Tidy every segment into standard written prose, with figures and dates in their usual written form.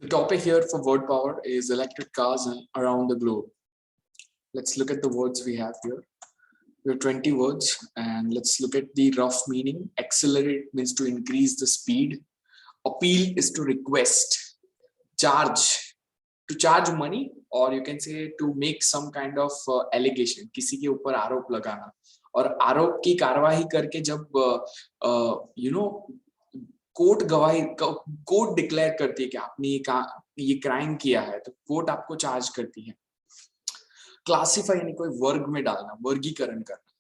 The topic here for word power is electric cars around the globe. Let's look at the words we have here. We have 20 words and let's look at the rough meaning. Accelerate means to increase the speed. Appeal is to request. Charge, to charge money, or you can say to make some kind of allegation, किसी के ऊपर आरोप लगाना. और आरोप की कार्यवाही करके जब कोर्ट गवाही कोर्ट डिक्लेयर करती है कि आपने ये क्राइम किया है, तो कोर्ट आपको चार्ज करती है. क्लासिफाई यानी कोई वर्ग में डालना, वर्गीकरण करना.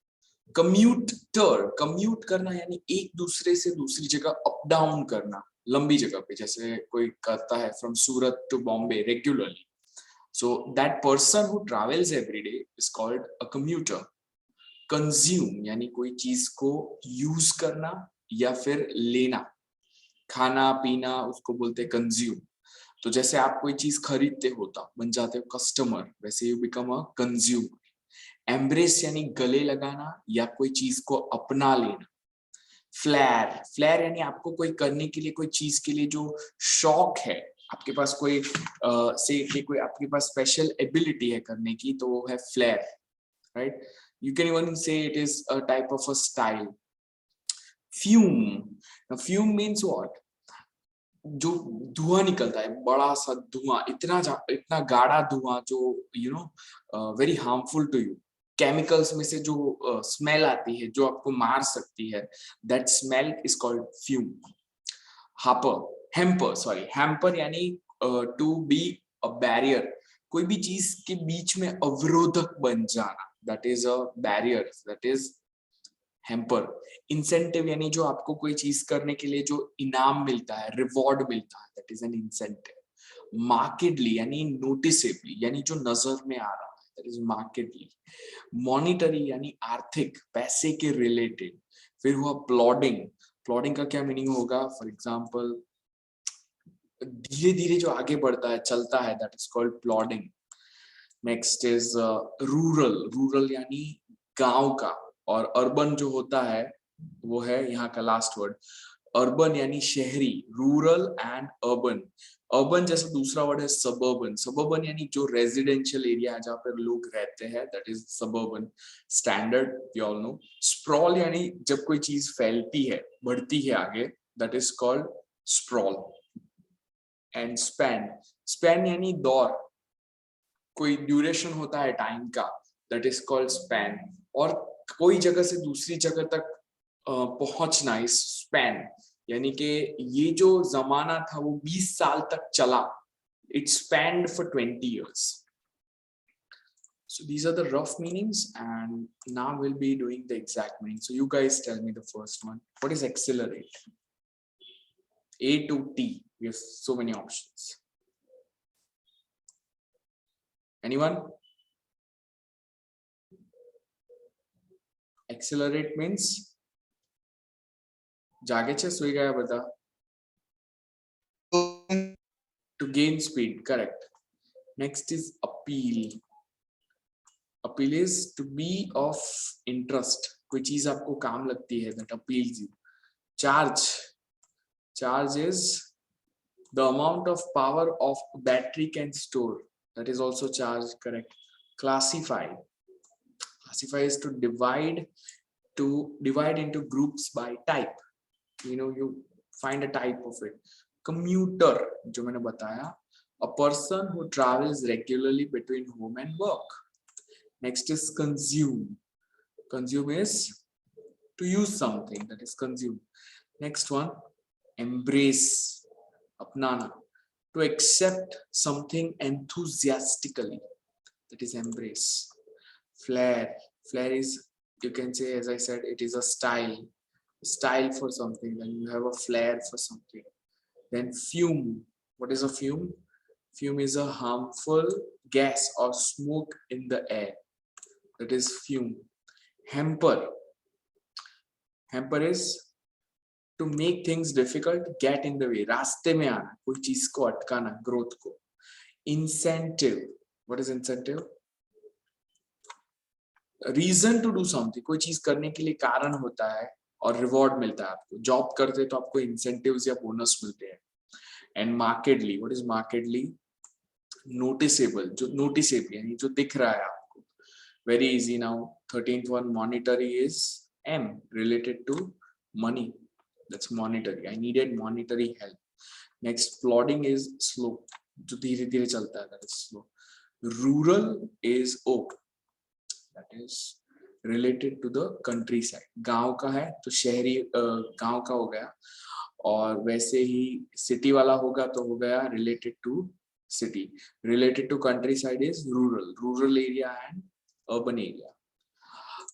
कम्यूटर, कम्यूट करना यानी एक दूसरे से दूसरी जगह अप डाउन करना, लंबी जगह पे, जैसे कोई करता है from Surat to Bombay regularly. So that person who travels every day is called a commuter. Consume यानी कोई चीज को यूज करना या फिर लेना, खाना पीना, उसको बोलते हैं कंज्यूम. तो जैसे आप कोई चीज खरीदते हो तो बन जाते हो कस्टमर, वैसे you become a consumer. Embrace यानी गले लगाना या कोई चीज को अपना लेना. फ्लैर, फ्लैर यानी आपको कोई करने के लिए, कोई चीज के लिए जो शौक है, आपके पास कोई से कोई आपके पास स्पेशल एबिलिटी है करने की, तो वो है flair, right. You can even say it is a type of a style. Fume, fume means what, जो धुआं निकलता है, बड़ा सा धुआं, इतना गाढ़ा धुआं जो very harmful to you. Chemicals में से जो स्मेल आती है, जो आपको मार सकती है, that smell is called fume. Hamper यानी टू बी अ बैरियर, कोई भी चीज के बीच में अवरोधक बन जाना, that is a barrier, that is hamper. Incentive यानी जो आपको कोई चीज करने के लिए जो इनाम मिलता है, रिवॉर्ड मिलता है, that is an incentive. Markedly यानी नोटिसेबली, यानी जो नजर में आ रहा है, दैट इज मार्केटली. मॉनिटरी यानी आर्थिक, पैसे के रिलेटेड. फिर हुआ प्लॉडिंग. प्लॉडिंग का क्या मीनिंग होगा? फॉर एग्जाम्पल, धीरे धीरे जो आगे बढ़ता है, चलता है, that is called प्लॉडिंग. Next is rural. Rural यानी गांव का, और अर्बन जो होता है वो है यहाँ का लास्ट वर्ड. अर्बन यानी शहरी, रूरल एंड अर्बन. अर्बन जैसा दूसरा वर्ड है सबर्बन. सबर्बन यानी जो रेजिडेंशियल एरिया है जहाँ पर लोग रहते हैं, that is suburban. Standard, we all know. Sprawl यानी जब कोई चीज फैलती है, बढ़ती है आगे, that is called sprawl. And span, span यानी दौर, कोई ड्यूरेशन होता है टाइम का, दैट इज कॉल्ड स्पैन. और कोई जगह से दूसरी जगह तक पहुंचना इस स्पैन, यानी कि ये जो जमाना था वो 20 साल तक चला. It spend for 20 years. So these are the rough meanings, and now we'll be doing the exact meaning. So you guys tell me the first one. What is accelerate? A to T. We have so many options. Anyone? Accelerate means जागे छे, सोई गया बता. To gain speed, correct. Next is appeal. Appeal is to be of interest. कोई चीज आपको काम लगती है, that appeals you. Charge. Charge is the amount of power of battery can store. That is also charge, correct. Classify. Classify is to divide into groups by type. You find a type of it. Commuter, जो मैंने बताया, a person who travels regularly between home and work. Next is consume. Consume is to use something, that is consume. Next one, embrace, अपनाना, to accept something enthusiastically, that is embrace. Flare, flare is, you can say, as I said, it is a style for something. Then you have a flare for something. Then fume. What is a fume? Fume is a harmful gas or smoke in the air, that is fume. Hamper. Hamper is to make things difficult, get in the way, रास्ते में आना, कोई चीज को अटकाना, growth को. Incentive. What is incentive? Reason to do something. कोई चीज करने के लिए कारण होता है और रिवॉर्ड मिलता है आपको. जॉब करते तो आपको इंसेंटिव्स या बोनस मिलते हैं. and markedly. What is markedly? Noticeable. जो noticeable यानी जो दिख रहा है आपको. Very easy now. 13th one, monetary is M, related to money. That's monetary. I needed monetary help. Next, plodding is slow. जो धीरे धीरे चलता है, that is slow. Rural is O. That is related to the countryside. गांव का है तो शहरी गांव का हो गया, और वैसे ही सिटी वाला होगा तो हो गया related to city. Related to countryside is rural. Rural area and urban area.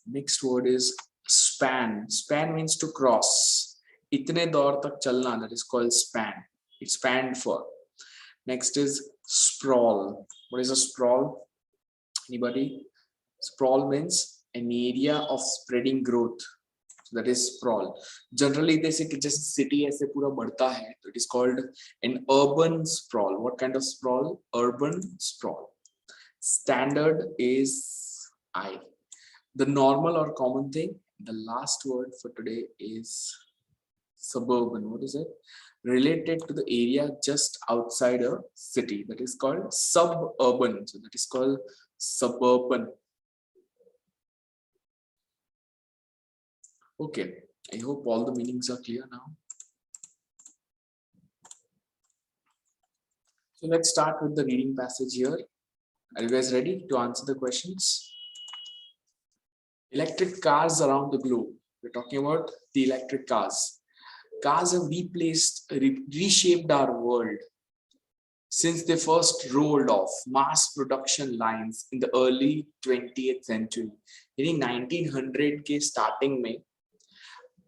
Next word is span. Span means to cross. इतने दौर तक चलना, that is called span. It's spanned for. Next is sprawl. What is a sprawl? Anybody? Sprawl means an area of spreading growth. So that is sprawl. Generally, they say कि जैसे city ऐसे पूरा बढ़ता है, तो it is called an urban sprawl. What kind of sprawl? Urban sprawl. Standard is I. The normal or common thing. The last word for today is suburban. What is it? Related to the area just outside a city. That is called suburban. So that is called suburban. Okay. I hope all the meanings are clear now. So let's start with the reading passage here. Are you guys ready to answer the questions? Electric cars around the globe. We're talking about the electric cars. Cars have reshaped our world since they first rolled off mass production lines in the early 20th century. यानी 1900 के starting में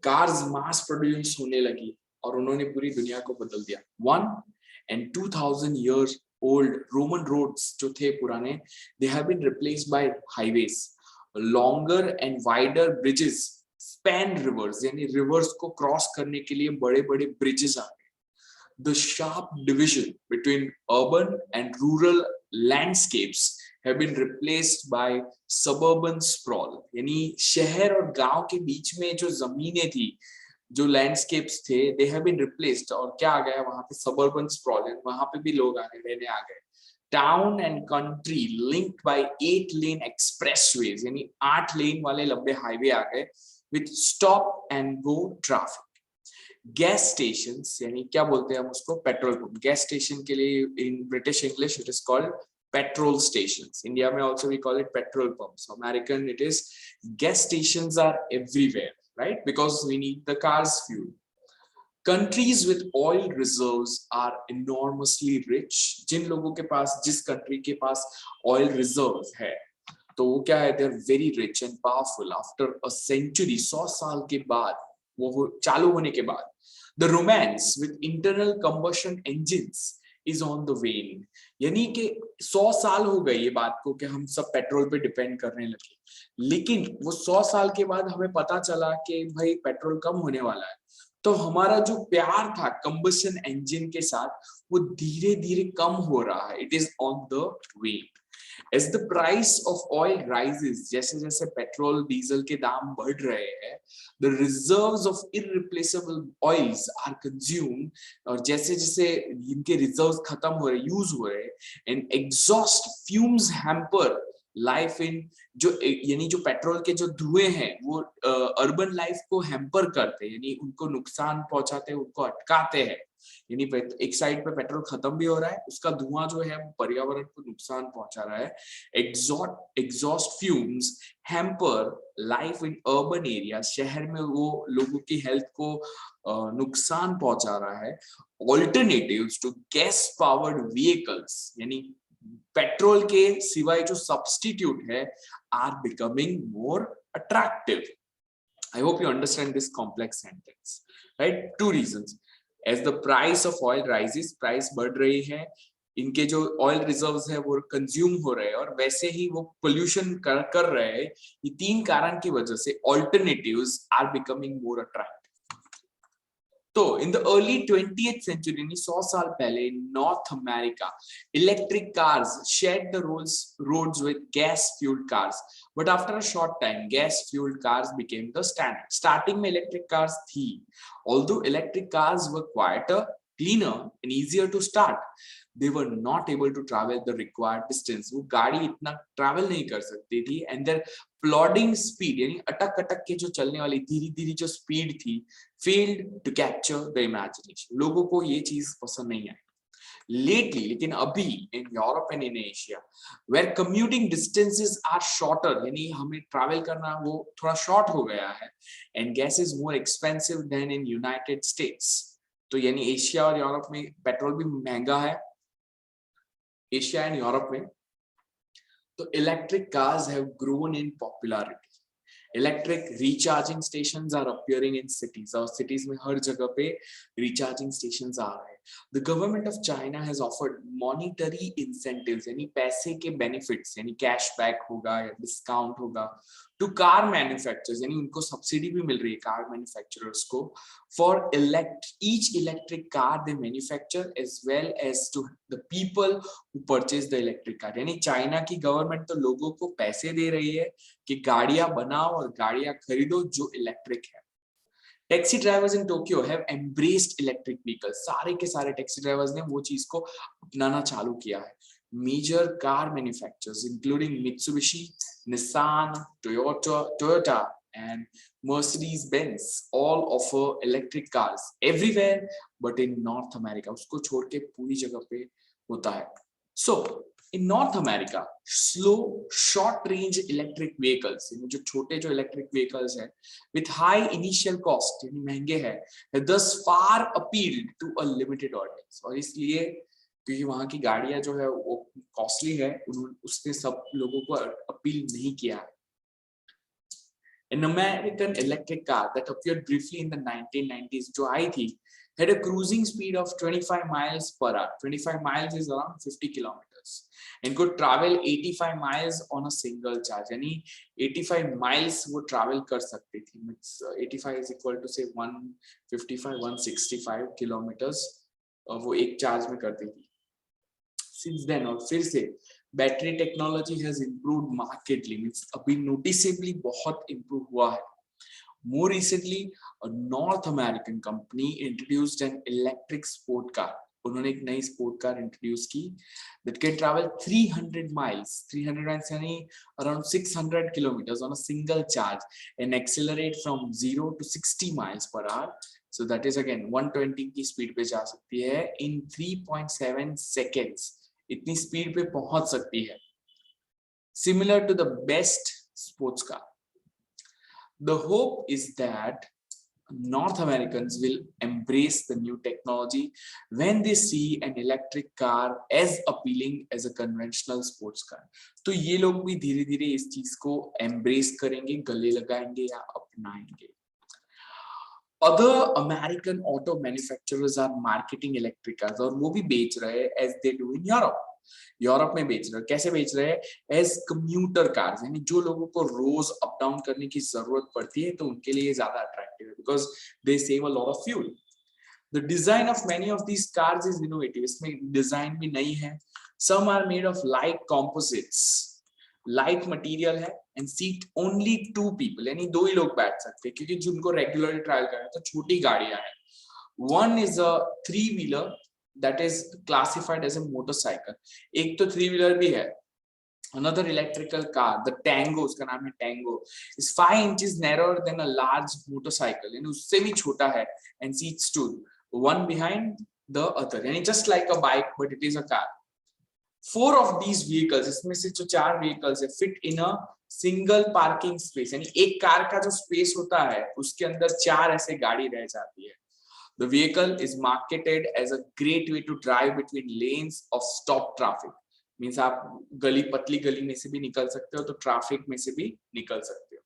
cars mass produce होने लगी और उन्होंने पूरी दुनिया को बदल दिया. 1 and 2000 years old Roman roads जो थे पुराने, they have been replaced by highways. Longer and wider bridges span rivers, यानी rivers को cross करने के लिए बड़े-बड़े bridges आ गए. The sharp division between urban and rural landscapes have been replaced by suburban sprawl. यानी शहर और गांव के बीच में जो जमीनें थी, जो landscapes थे, they have been replaced. और क्या आ गया वहां पे? Suburban sprawl. वहां पे भी लोग आ गए, रहने आ गए. Town and country linked by 8-lane expressways, यानी 8 लेन वाले लंबे हाईवे आ गए with stop and go traffic. Gas stations, यानी क्या बोलते हैं हम उसको? Petrol pump. Gas station के लिए in British English it is called petrol stations. India में also we call it petrol pumps. American it is gas stations are everywhere, right? Because we need the car's fuel. Countries with oil reserves are enormously rich. जिन लोगों के पास, जिस country के पास oil reserves है, तो वो क्या है? They're very rich and powerful. After a century, 100 साल के बाद, वो चालू होने के बाद, the romance with internal combustion engines is on the wane. यानी कि 100 साल हो गए ये बात को कि हम सब पेट्रोल पे डिपेंड करने लगे, लेकिन वो 100 साल के बाद हमें पता चला कि भाई पेट्रोल कम होने वाला है, तो हमारा जो प्यार था कंबशन इंजन के साथ वो धीरे धीरे कम हो रहा है. It is on the way. As the price of oil rises, जैसे जैसे पेट्रोल डीजल के दाम बढ़ रहे हैं, the reserves of irreplaceable oils are consumed, और जैसे जैसे इनके रिजर्व्स खत्म हो रहे, यूज हो रहे, and exhaust fumes hamper life in, जो यानी जो पेट्रोल के जो धुएं हैं वो अर्बन लाइफ को हैम्पर करते हैं, यानी उनको नुकसान पहुंचाते हैं, उनको अटकाते हैं. यानी एक साइड पे पेट्रोल खत्म भी हो रहा है, उसका धुआं जो है पर्यावरण को नुकसान पहुंचा रहा है. Exhaust fumes hamper life in urban area, शहर में वो लोगों की हेल्थ को नुकसान पहुंचा रहा है. Alternatives to gas powered vehicles, यानी पेट्रोल के सिवाय जो सब्स्टिट्यूट है, are becoming more attractive. I hope you understand this complex sentence, right? 2 reasons. As the price of oil rises, price बढ़ रही है, इनके जो ऑयल रिजर्व्स है वो कंज्यूम हो रहे हैं, और वैसे ही वो पोल्यूशन कर रहे हैं. ये 3 कारण की वजह से alternatives are becoming more attractive. तो in the early 20th century, 100 साल पहले, North America, electric cars shared the roads with gas fueled cars, but after a short time gas fueled cars became the standard. Starting में electric cars थी, although electric cars were quieter cleaner and easier to start. They were not able to travel the required distance. वो गाड़ी इतना travel नहीं कर सकती थी, and their plodding speed यानी अटक अटक के जो चलने वाली धीरे धीरे जो speed थी failed to capture the imagination. लोगों को ये चीज पसंद नहीं आई. Lately, लेकिन अभी in Europe and in Asia, where commuting distances are shorter, यानी हमें travel करना वो थोड़ा short हो गया है, and gas is more expensive than in United States. तो यानी एशिया और यूरोप में पेट्रोल भी महंगा है, एशिया एंड यूरोप में. तो electric cars have grown in popularity. Electric recharging stations are appearing in cities, और सिटीज में हर जगह पे रिचार्जिंग स्टेशंस आ रहे हैं. The government of China has offered monetary incentives, यानी पैसे के बेनिफिट्स, यानी कैशबैक होगा या डिस्काउंट होगा, टू कार मैन्युफैक्चरर्स, यानी उनको सब्सिडी भी मिल रही है कार मैन्युफैक्चरर्स को, for each electric car they manufacture as well as to the people who purchase the electric car. यानी चाइना की गवर्नमेंट तो लोगों को पैसे दे रही है कि गाड़ियां बनाओ और गाड़ियां खरीदो जो इलेक्ट्रिक है. Taxi drivers in Tokyo have embraced electric vehicles. सारे के सारे टैक्सी ड्राइवर्स ने वो चीज को अपनाना चालू किया है. Major car manufacturers including Mitsubishi, Nissan, Toyota and Mercedes-Benz all offer electric cars everywhere but in North America. उसको छोड़ के पूरी जगह पे होता है. So in North America, slow short range electric vehicles, जो छोटे जो electric vehicles हैं with high initial cost, यानी महंगे हैं, thus far appealed to a limited audience. और इसलिए क्योंकि वहां की गाड़ियां जो है वो कॉस्टली है, उसने सब लोगों को अपील नहीं किया है. An American electric car that appeared briefly in the 1990s, जो आई थी, had a cruising speed of 25 miles per hour. 25 miles is around 50 kilometers, and could travel 85 miles on a single charge. यानी 85 miles वो travel कर सकती थी. 85 is equal to say 155, 165 kilometers. वो एक charge में करती थी. Since then, और फिर से battery technology has improved markedly, means अभी नोटिसेबली बहुत इम्प्रूव हुआ है. More recently a north American company introduced an electric sport car. उन्होंने एक नई स्पोर्ट कार इंट्रोड्यूस की that can travel 300 miles, 300 miles यानी around 600 kilometers on a single charge and accelerate from 0 to 60 miles per hour. So that is again 120 की speed पे जा सकती है in 3.7 seconds. इतनी स्पीड पे पहुंच सकती है. Similar to the best sports car. The hope is that North Americans will embrace the new technology when they see an electric car as appealing as a conventional sports car. तो ये लोग भी धीरे धीरे इस चीज को embrace करेंगे, गले लगाएंगे या अपनाएंगे. Other American auto manufacturers are marketing electric cars, और वो भी बेच रहे हैं as they do in Europe. Europe में बेच रहे हैं. कैसे बेच रहे हैं? एज कम्यूटर कार्स, यानी जो लोगों को रोज अप डाउन करने की जरूरत पड़ती है तो उनके लिए ज्यादा अट्रैक्टिव है, because they save a lot of fuel. The design of many of these cars is innovative. इसमें डिजाइन भी नई है. Some are made of light composites, light material है, एंड सीट ओनली 2 people, यानी 2 ही लोग बैठ सकते हैं, क्योंकि जिनको रेगुलरली ट्रैवल करना है तो छोटी गाड़ियां हैं. One is a 3-wheeler that is classified as a motorcycle. एक तो 3-wheeler भी है. Another electrical car, the Tango, उसका नाम है Tango, is 5 inches narrower than a large motorcycle, यानी उससे भी छोटा है, and seats 2, one behind the other, यानी just like a bike but it is a car. 4 of these vehicles, इसमें से जो 4 vehicles है, fit in a single parking space, यानी एक कार का जो स्पेस होता है उसके अंदर 4 ऐसे गाड़ी रह जाती है. The vehicle is marketed as a great way to drive between lanes of stopped traffic. Means आप गली, पतली गली में से भी निकल सकते हो तो ट्रैफिक में से भी निकल सकते हो.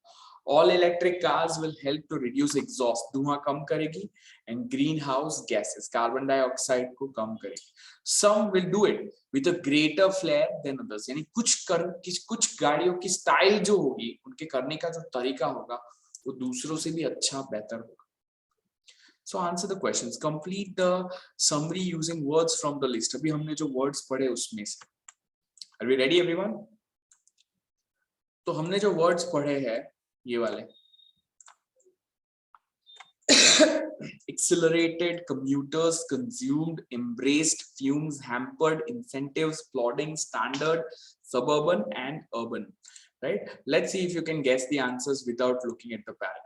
All electric cars will help to reduce exhaust. धुआं कम करेगी and greenhouse gases, carbon dioxide को कम करेगी. Some will do it with a greater flair than others. यानी कुछ गाड़ियों की स्टाइल जो होगी, उनके करने का जो तरीका होगा वो दूसरों से भी अच्छा बेहतर होगा. So answer the questions. Complete the summary using words from the list. अभी हमने जो words पढ़े उसमें से. Are we ready everyone? तो हमने जो words पढ़े हैं ये वाले. Accelerated, commuters consumed, embraced, fumes, hampered, incentives, plodding, standard, suburban, and urban. Right? Let's see if you can guess the answers without looking at the paragraph.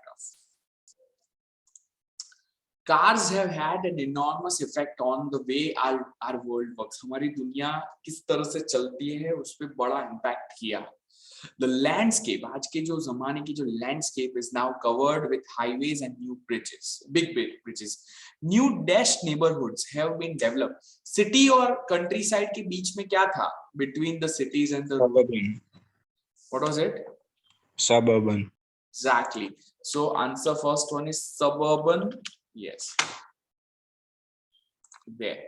Cars have had an enormous effect on the way our world works. हमारी दुनिया किस तरह से चलती है उस पे बड़ा impact किया. The landscape, आज के जो जमाने की जो landscape is now covered with highways and new bridges, big bridges. New dash neighborhoods have been developed. City और countryside के बीच में क्या था? Between the cities and the Suburban. What was it? Suburban. Exactly. So answer first one is suburban. Yes. There.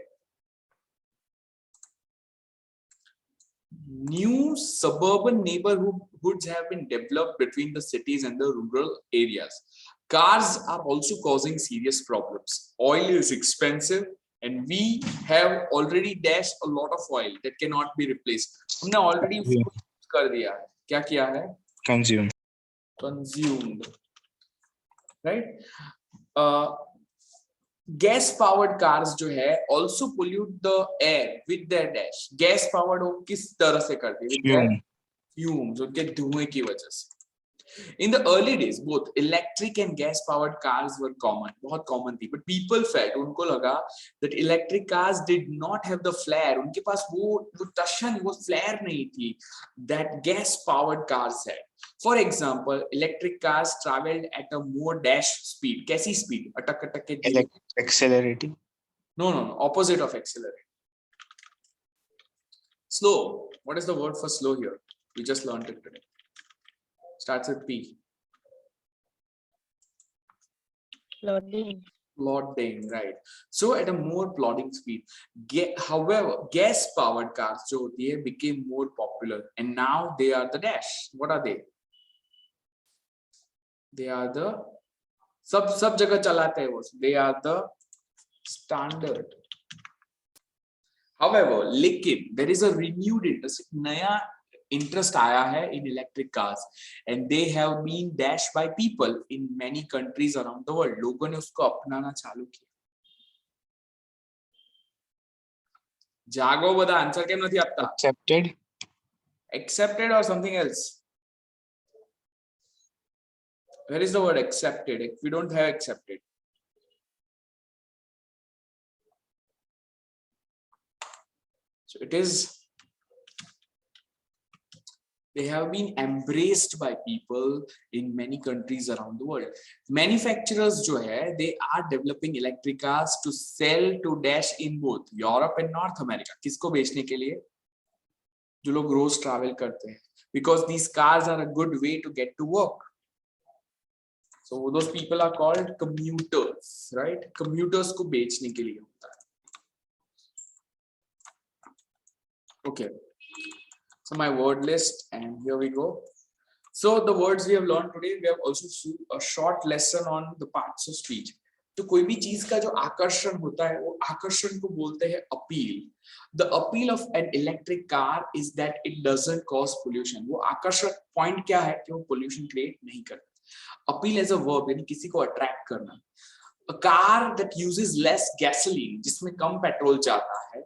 New suburban neighborhoods have been developed between the cities and the rural areas. Cars are also causing serious problems. Oil is expensive and we have already dashed a lot of oil that cannot be replaced. हमने already उसको use कर दिया है. क्या किया है? Consumed. Right? Gas powered cars जो है also pollute the air with their dash. Gas powered वो किस तरह से करती है? With their fumes, उनके धुएं की वजह से. In the early days, both electric and gas-powered cars were common, बहुत common थी. But people felt, उनको लगा that electric cars did not have the flair. उनके पास वो टशन, वो flair नहीं थी that gas-powered cars had. For example, electric cars traveled at a more dash speed. कैसी speed? अटक अटक के. Accelerating. No, opposite of accelerating. Slow. What is the word for slow here? We just learned it today. Starts with P. Plodding, right? So at a more plodding speed. However, gas-powered cars जो होती है became more popular, and now they are the dash. What are they? They are the सब जगह चलाते हैं वो. They are the standard. However, लेकिन there is a renewed interest. नया interest आया है in electric cars and they have been dashed by people in many countries around the world. लोगों ने उसको अपनाना चालू किया. जागो बता आंसर केम નથી આપતા? Accepted or something else? Where is the word accepted? If we don't have accepted. So it is they have been embraced by people in many countries around the world. Manufacturers जो है, they are developing electric cars to sell to dash in both Europe and North America. किसको बेचने के लिए? जो लोग रोज travel करते हैं. Because these cars are a good way to get to work. So those people are called commuters, right? Commuters को बेचने के लिए होता है. Okay. So my word list, and here we go. So the words we have learned today, we have also a short lesson on the parts of speech. तो कोई भी चीज का जो आकर्षण होता है, वो आकर्षण को बोलते हैं appeal. The appeal of an electric car is that it doesn't cause pollution. वो आकर्षण point क्या है कि वो pollution create नहीं करता. Appeal as a verb यानी किसी को attract करना. A car that uses less gasoline, जिसमें कम पेट्रोल जाता है,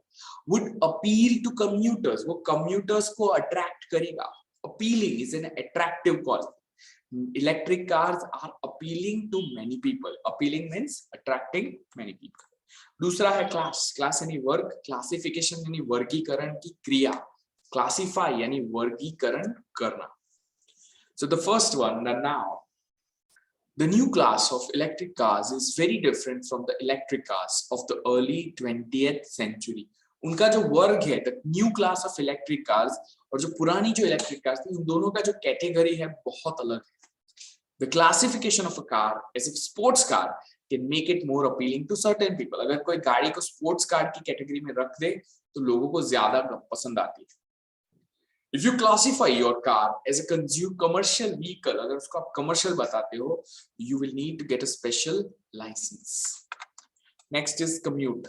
would appeal to commuters. वो commuters को attract करेगा. Appealing is an attractive quality. Electric cars are appealing to many people. Appealing means attracting many people. दूसरा है class. Class यानी वर्ग. Classification यानी वर्गीकरण की क्रिया. Classify यानी वर्गीकरण करना. So the first one, the noun. The new class of electric cars is very different from the electric cars of the early 20th century. उनका जो वर्ग है, the new class of electric cars और जो पुरानी जो electric cars थी, उन दोनों का जो category है बहुत अलग है. The classification of a car as a sports car can make it more appealing to certain people. अगर कोई गाड़ी को sports car की category में रख दे, तो लोगों को ज्यादा पसंद आती है. If you classify your car as a commercial vehicle, अगर उसको आप commercial बताते हो, you will need to get a special license. Next is commute.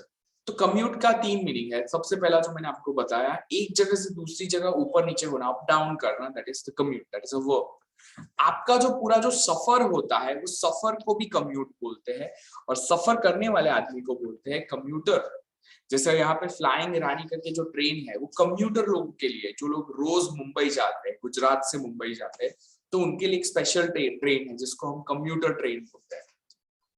तो commute का 3 मीनिंग है. सबसे पहला जो मैंने आपको बताया, एक जगह से दूसरी जगह ऊपर नीचे होना, up down करना, that is the commute, that is a verb. आपका जो पूरा जो सफर होता है वो सफर को भी कम्यूट बोलते हैं, और सफर करने वाले आदमी को बोलते हैं कम्यूटर। जैसे यहाँ पे फ्लाइंग रानी करके जो ट्रेन है वो कम्यूटर लोगों के लिए, जो लोग रोज मुंबई जाते हैं, गुजरात से मुंबई जाते हैं, तो उनके लिए एक स्पेशल ट्रेन है जिसको हम कम्यूटर ट्रेन बोलते हैं।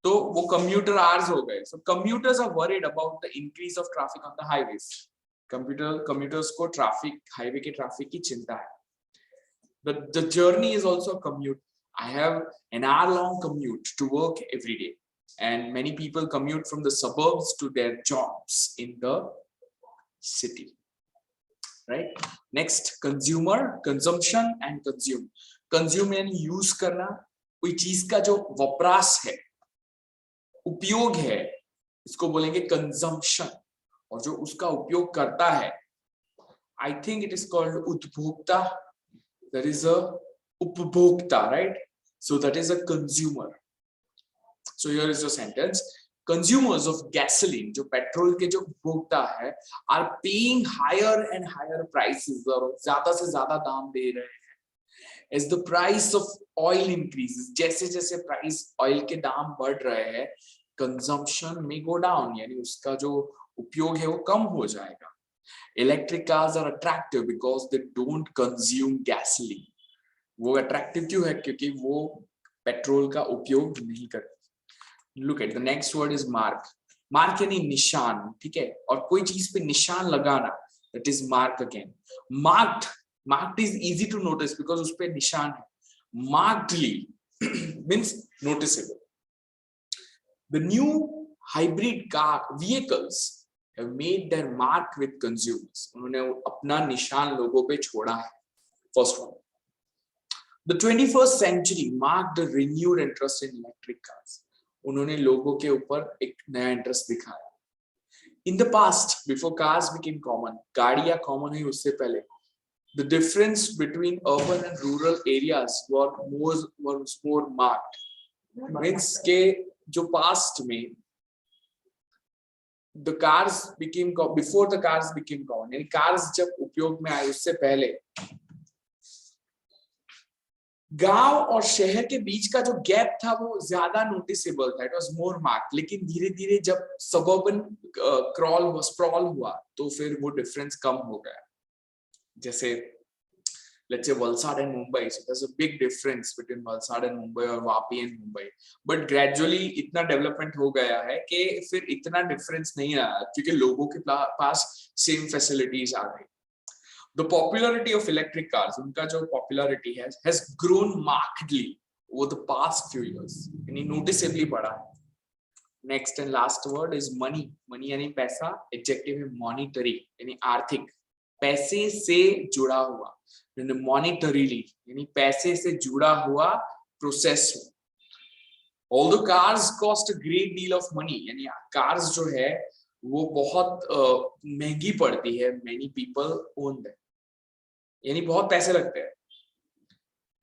तो वो कम्यूटर आवर्स हो गए। So commuters are worried about the increase of traffic on the highways. Commuters को ट्रैफिक, हाईवे के ट्रैफिक की चिंता है। The journey is also a commute. I have an hour-long commute to work every day, and many people commute from the suburbs to their jobs in the city. Right? Next, consumer, consumption and consume. Consume यानी use करना, कोई चीज का जो वपराश है, उपयोग है, इसको बोलेंगे consumption, और जो उसका उपयोग करता है, I think it is called उपभोक्ता. There is a upbhokta, right? So that is a consumer. So here is your sentence. Consumers of gasoline, जो पेट्रोल के जो उपभोक्ता है, are paying higher and higher prices, और ज्यादा से ज्यादा दाम दे रहे हैं. As the price of oil increases, जैसे जैसे प्राइस ऑयल के दाम बढ़ रहे हैं, consumption may go down, यानी उसका जो उपयोग है वो कम हो जाएगा. Electric cars are attractive because they don't consume gasoline. वो attractive क्यों है? क्योंकि वो पेट्रोल का उपयोग नहीं करते. Look at the next word is mark. Mark यानी निशान, ठीक है? और कोई चीज पे निशान लगाना, that is mark again. Marked is easy to notice because उस पे निशान है. Markedly means noticeable. The new hybrid car vehicles have made their mark with consumers. उन्होंने अपना निशान लोगों पे छोड़ा है. First one. The 21st century marked a renewed interest in electric cars. उन्होंने लोगों के ऊपर एक नया इंटरेस्ट दिखाया. In the past, before cars became common, गाड़ियां common हुई उससे पहले, the difference between urban and rural areas was more marked. Means के जो past में the cars became before the cars became common, यानी cars जब उपयोग में आए उससे पहले गांव और शहर के बीच का जो गैप था वो ज्यादा नोटिसेबल था, इट वाज मोर मार्क्ड. लेकिन धीरे धीरे जब सबर्बन स्प्रॉल हुआ तो फिर वो डिफरेंस कम हो गया. जैसे let's say Valsad and Mumbai, so there's a big difference between Valsad and Mumbai और Vapi and Mumbai, but gradually इतना डेवलपमेंट हो गया है कि फिर इतना डिफरेंस नहीं रहा क्योंकि लोगों के पास सेम फैसिलिटीज आ गई. The popularity of electric cars, उनका जो popularity has grown markedly over the past few years, यानी noticeably बढ़ा है. Next and last word is money. Money यानी पैसा, adjective है monetary यानी आर्थिक, पैसे से जुड़ा हुआ. Monetarily यानी पैसे से जुड़ा हुआ process. Although cars cost a great deal of money, यानी cars जो है वो बहुत महंगी पड़ती है, many people own them, यानी बहुत पैसे लगते हैं.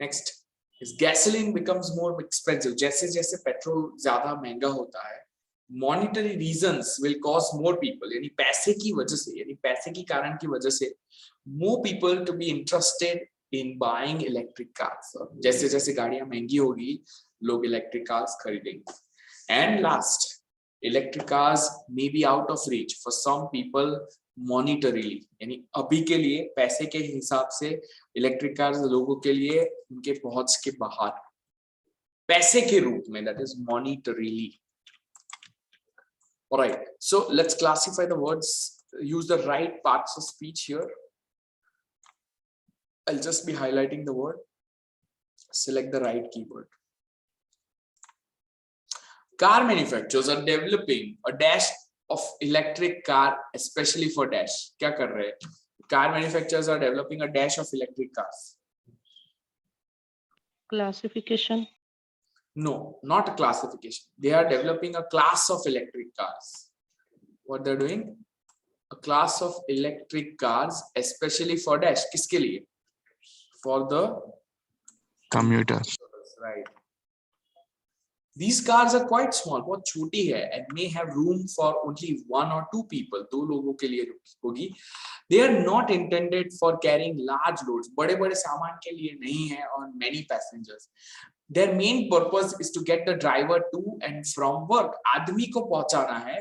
Next is gasoline becomes more expensive. जैसे जैसे पेट्रोल ज्यादा महंगा होता है, monetary reasons will cause more people, यानी पैसे की वजह से, यानी पैसे की कारण की वजह से more people to be interested in buying electric cars. जैसे जैसे गाड़ियां महंगी होगी लोग इलेक्ट्रिक कार्स खरीदेंगे. And last, electric cars may be out of reach for some people monetarily, यानी अभी के लिए पैसे के हिसाब से इलेक्ट्रिक कार्स लोगों के लिए उनके पहुंच के बाहर, पैसे के रूप में, that is monetarily. All right, so let's classify the words, use the right parts of speech here. I'll just be highlighting the word. Select the right keyword. Car manufacturers are developing a dash of electric car, especially for dash. क्या कर रहे हैं? Car manufacturers are developing a dash of electric cars. Classification. No, not a classification. They are developing a class of electric cars. What they're doing? A class of electric cars, especially for dash. किसके लिए? For the commuters. Right. These cars are quite small, बहुत छोटी है, and may have room for only 1 or 2 people, 2 लोगों के लिए होगी. They are not intended for carrying large loads. बड़े-बड़े सामान के लिए नहीं है और many passengers. Their main purpose is to get the driver to and from work. आदमी को पहुंचाना है,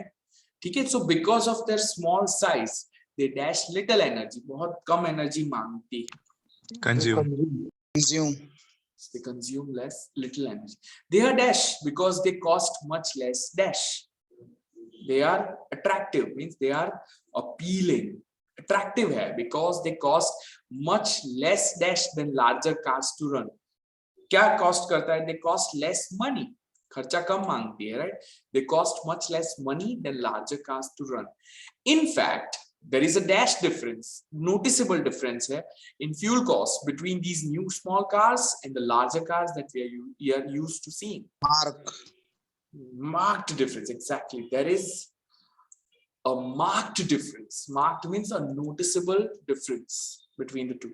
ठीक है. So because of their small size, they dash little energy. बहुत कम energy मांगती है. Consume. They consume little energy. They are dash because they cost much less dash. They are attractive, means they are appealing. Attractive है because they cost much less dash than larger cars to run. क्या cost करता है? They cost less money. खर्चा कम मांगती है, right? They cost much less money than larger cars to run. In fact, there is a dash difference, noticeable difference here in fuel costs between these new small cars and the larger cars that we are used to seeing. Marked difference, exactly. There is a marked difference. Marked means a noticeable difference between the two.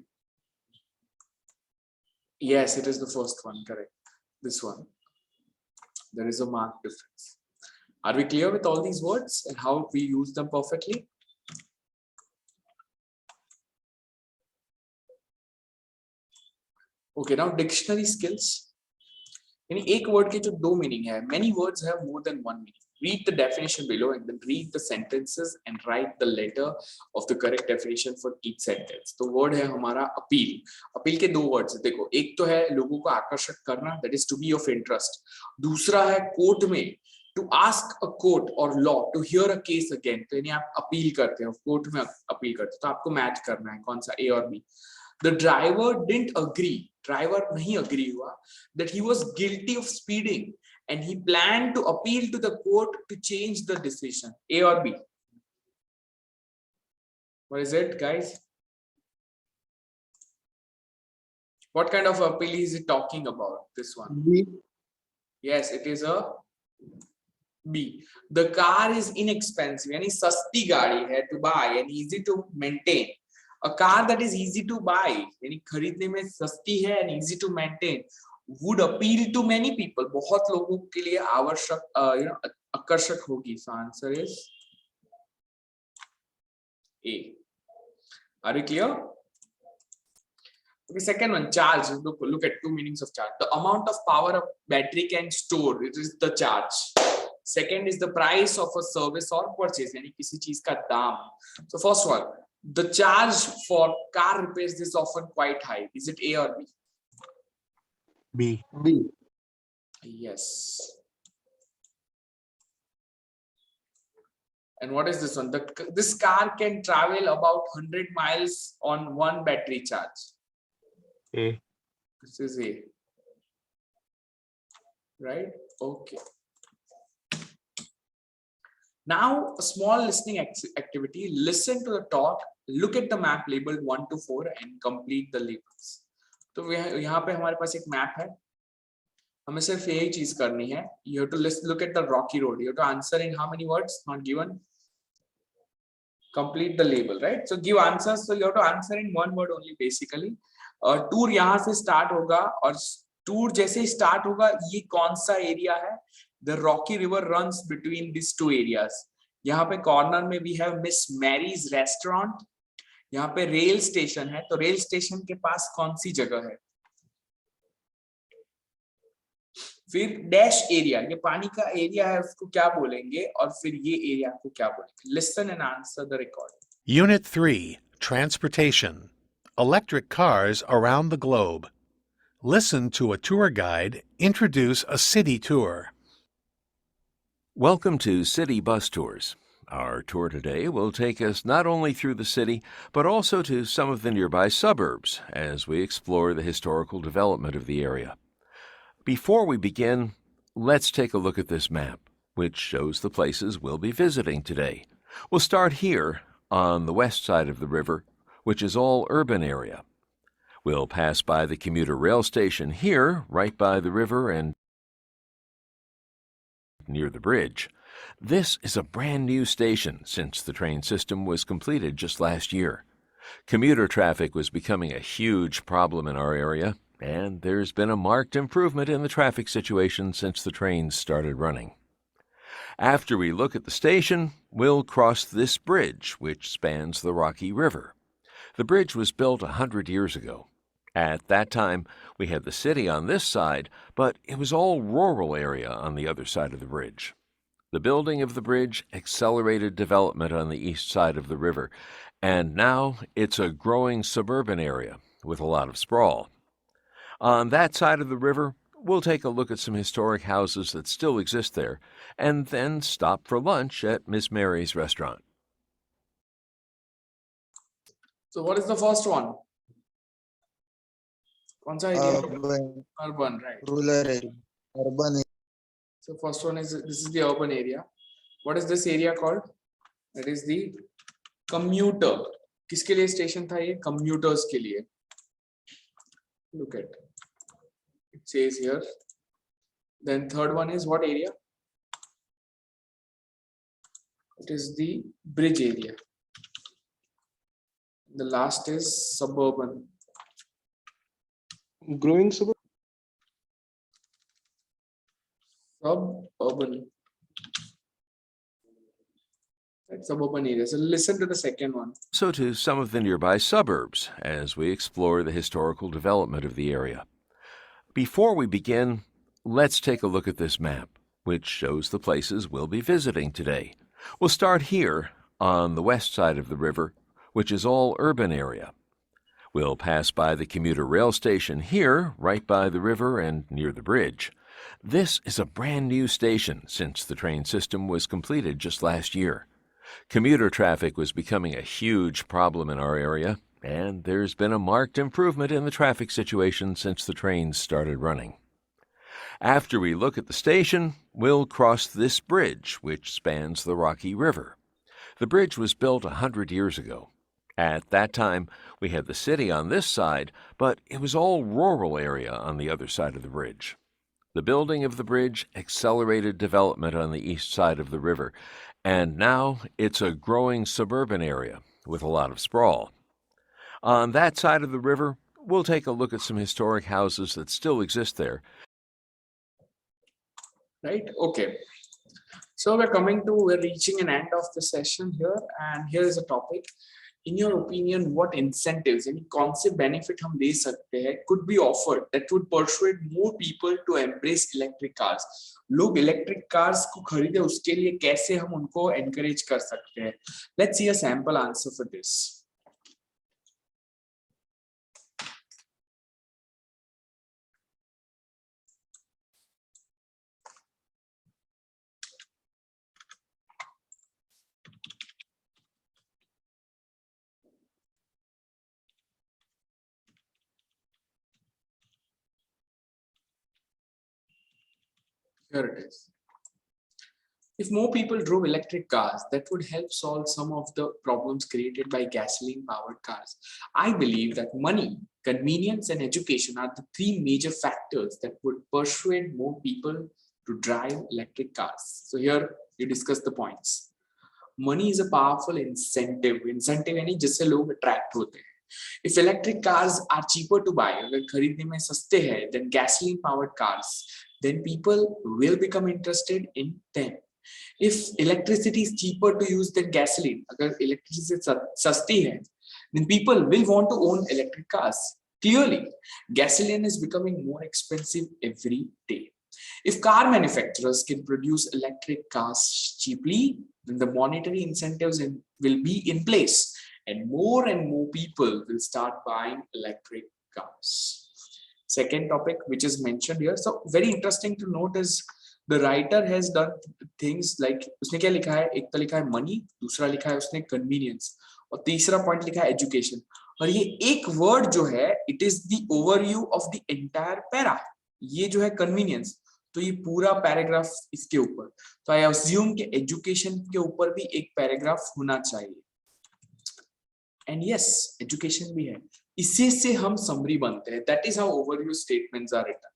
Yes, it is the first one, correct. This one. There is a marked difference. Are we clear with all these words and how we use them perfectly? Okay, now dictionary skills. यानी एक word के जो दो meaning है. Many words have more than one meaning. Read the definition below and then read the sentences and write the letter of the correct definition for each sentence. तो word है हमारा appeal. Appeal के दो words है. देखो, एक तो है लोगों को आकर्षक करना, that is to be of interest. दूसरा है कोर्ट में to ask a court or law to hear a case again. तो यानी आप अपील करते हो, कोर्ट में अपील करते हो, तो आपको मैच करना है कौन सा A और B. The driver didn't agree. Driver नहीं agree हुआ that he was guilty of speeding and he planned to appeal to the court to change the decision. A or B? What is it, guys? What kind of appeal is he talking about? This one. B. Yes, it is a B. The car is inexpensive. यानी सस्ती गाड़ी है to buy and easy to maintain. A car that is easy to buy, यानी खरीदने में सस्ती है and easy to maintain, would appeal to many people. बहुत लोगों के लिए आवश्यक, आकर्षक होगी. So answer is A. Are you clear? Okay, second one, charge. Look at two meanings of charge. The amount of power a battery can store, it is the charge. Second is the price of a service or purchase, यानी किसी चीज का दाम. So first one, the charge for car repairs is often quite high. Is it A or B? B. Yes. And what is this one? This car can travel about 100 miles on one battery charge. A. This is A. Right? Okay. Now, a small listening activity. Listen to the talk. Look at the map labeled 1 to 4 and complete the labels. तो यहाँ पे हमारे पास एक map है. हमें सिर्फ यही चीज करनी है. You have to look at the rocky road. You have to answer in how many words? Not given. Complete the label, right? So give answers. So you have to answer in one word only, basically. Tour यहाँ से start होगा और tour जैसे ही start होगा, ये कौन सा area है? The Rocky River runs between these two areas. यहाँ पे कॉर्नर में we have Miss Mary's restaurant. यहाँ पे रेल स्टेशन है, तो रेल स्टेशन के पास कौन सी जगह है? फिर डैश एरिया, ये पानी का एरिया है, उसको क्या बोलेंगे? और फिर ये एरिया को क्या बोलेंगे? Listen and answer the recording. Unit 3, Transportation. Electric cars around the globe. Listen to a tour guide introduce a city tour. Welcome to City Bus Tours. Our tour today will take us not only through the city, but also to some of the nearby suburbs as we explore the historical development of the area. Before we begin, let's take a look at this map, which shows the places we'll be visiting today. We'll start here on the west side of the river, which is all urban area. We'll pass by the commuter rail station here, right by the river and near the bridge. This is a brand new station since the train system was completed just last year. Commuter traffic was becoming a huge problem in our area, and there's been a marked improvement in the traffic situation since the trains started running. After we look at the station, we'll cross this bridge, which spans the Rocky River. The bridge was built 100 years ago. At that time, we had the city on this side, but it was all rural area on the other side of the bridge. The building of the bridge accelerated development on the east side of the river, and now it's a growing suburban area with a lot of sprawl. On that side of the river, we'll take a look at some historic houses that still exist there, and then stop for lunch at Miss Mary's restaurant. So what is the first one? कौन सा area? Urban, Urban, right? rural area, urban So first one is this is the urban area. What is this area called? That is the commuter. किसके लिए station था ये? Commuters के लिए. Look at it says here. Then third one is what area? It is the bridge area. The last is suburban. Growing suburb. Suburban. That's suburban area. So listen to the second one. So to some of the nearby suburbs as we explore the historical development of the area. Before we begin, let's take a look at this map, which shows the places we'll be visiting today. We'll start here on the west side of the river, which is all urban area. We'll pass by the commuter rail station here, right by the river and near the bridge. This is a brand new station since the train system was completed just last year. Commuter traffic was becoming a huge problem in our area, and there's been a marked improvement in the traffic situation since the trains started running. After we look at the station, we'll cross this bridge, which spans the Rocky River. The bridge was built 100 years ago. At that time, we had the city on this side, but it was all rural area on the other side of the bridge. The building of the bridge accelerated development on the east side of the river, and now it's a growing suburban area with a lot of sprawl. On that side of the river, we'll take a look at some historic houses that still exist there. Right? Okay. So we're reaching an end of the session here, and here is a topic. In your opinion, what incentives, any concept benefit हम दे सकते हैं could be offered that would persuade more people to embrace electric cars? लोग electric cars को खरीदे उसके लिए कैसे हम उनको encourage कर सकते हैं? Let's see a sample answer for this. Here it is. If more people drove electric cars, that would help solve some of the problems created by gasoline-powered cars. I believe that money, convenience, and education are the three major factors that would persuade more people to drive electric cars. So here you discuss the points. Money is a powerful incentive. Incentive यानी जिससे लोग attract होते हैं. If electric cars are cheaper to buy, अगर खरीदने में सस्ते हैं than gasoline-powered cars, then people will become interested in them. If electricity is cheaper to use than gasoline, अगर electricity सस्ती है, then people will want to own electric cars. Clearly, gasoline is becoming more expensive every day. If car manufacturers can produce electric cars cheaply, then the monetary incentives will be in place, and more people will start buying electric cars. Second topic which is mentioned here, so very interesting to note is the writer has done things like उसने क्या लिखा है, एक तो लिखा है money, दूसरा लिखा है उसने convenience, और तीसरा point लिखा है education. और ये एक word जो है, it is the overview of the entire para. ये जो है convenience, तो ये पूरा पैराग्राफ इसके ऊपर, तो आई अज्यूम कि एजुकेशन के ऊपर भी एक पैराग्राफ होना चाहिए. एंड यस, एजुकेशन भी है. इसी से हम समरी बनते हैं. That is how overview statements are written.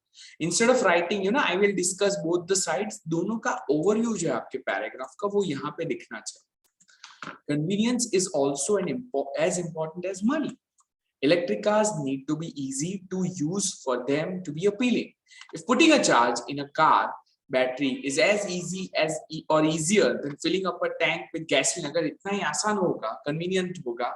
Instead of writing I will discuss both the sides, दोनों का ओवरव्यू जो है आपके पैराग्राफ का वो यहाँ पे दिखना चाहिए. Convenience is also as important as money. Electric cars need to be easy to use for them to be appealing. If putting a charge in a car battery is as easy as or easier than filling up a tank with gasoline, agar itna hi aasan hoga, convenient hoga,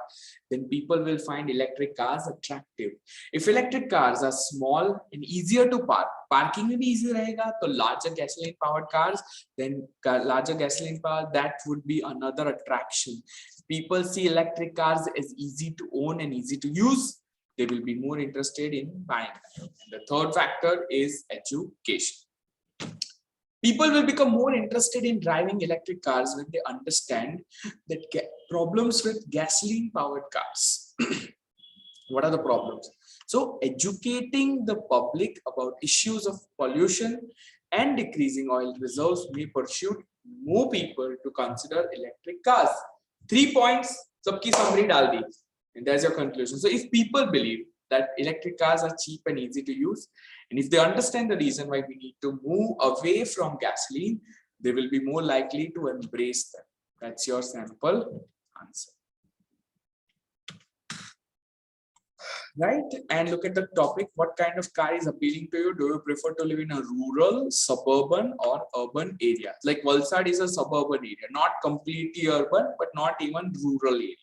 then people will find electric cars attractive. If electric cars are small and easier to park, parking mein bhi easy rahega, to larger gasoline powered cars, then larger gasoline power, that would be another attraction. If people see electric cars as easy to own and easy to use, they will be more interested in buying them. And the third factor is education. People will become more interested in driving electric cars when they understand that problems with gasoline powered cars. What are the problems? So educating the public about issues of pollution and decreasing oil reserves may pursue more people to consider electric cars. 3 points, sabki summary dal di, and that's your conclusion. So if people believe that electric cars are cheap and easy to use, and if they understand the reason why we need to move away from gasoline, they will be more likely to embrace them. That's your sample answer. Right? And look at the topic. What kind of car is appealing to you? Do you prefer to live in a rural, suburban, or urban area? Like Valsad is a suburban area, not completely urban, but not even rural area.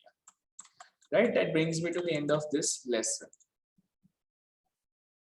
Right? That brings me to the end of this lesson.